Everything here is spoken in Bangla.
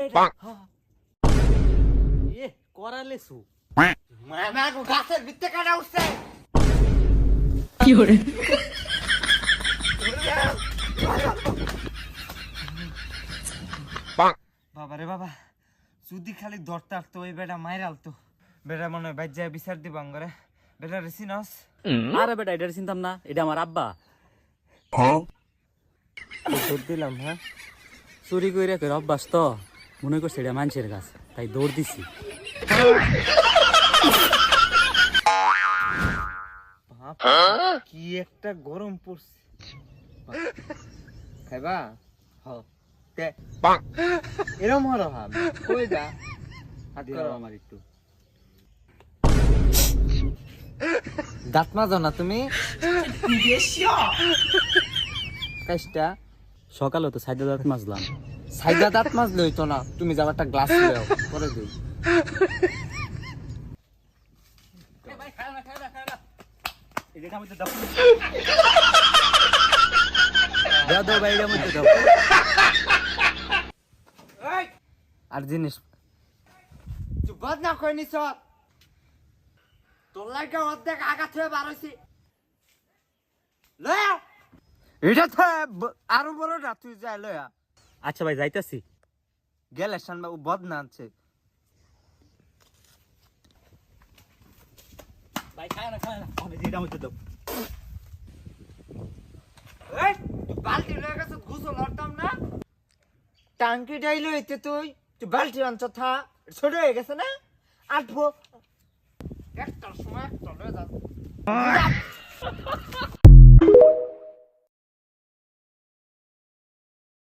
এ করালে সু মামা গাছের ভিতরে কাটা উঠছে কি করে বাবা রে বাবা যদি খালি ধরতে আসতো ওই বেটা মায়ের আলতো বেটা মনে হয় বাইর যায় বিচার দিব আঙ্গরে বেটা রেসিনস আরে বেটা এটা চিন্তাম না, এটা আমার আব্বা। দৌড় দিলাম। হ্যাঁ চুরি করে করে অভ্যাস তো, মনে করছে এটা মানুষের গাছ, তাই দৌড় দিছি। কি একটা গরম পড়ছে খাইবা তে এরম হলো হাম কই যা হাত করো আমার একটু দাঁত মাজো না তুমি কাজটা সকালে তো সাইডে দাঁত মাজলাম। সাইডা দাঁত মাজলে হইতো না, তুমি যাও একটা গ্লাস দাও করে দিই। আর জিনিস বদ না কই নিছ তোর লাগে অর্ধেক আঘাত হয়ে বার হইছি লয়া এটা তো আরো বড় না, তুই যাই লয়া। আচ্ছা ভাই যাইতাছি। গেলে শানবাবু বদ না আনছে ভাই খায় না আমি যেটা মধ্যে দাও। এই তুই বালতি লয়ে গেছ গোসল করতাম না, টাঙ্কি ডাইলো হইতে তুই বালতি আনছ থা ছোট হয়ে গেছে না, আটবো একটার সময় একটা লয়ে যা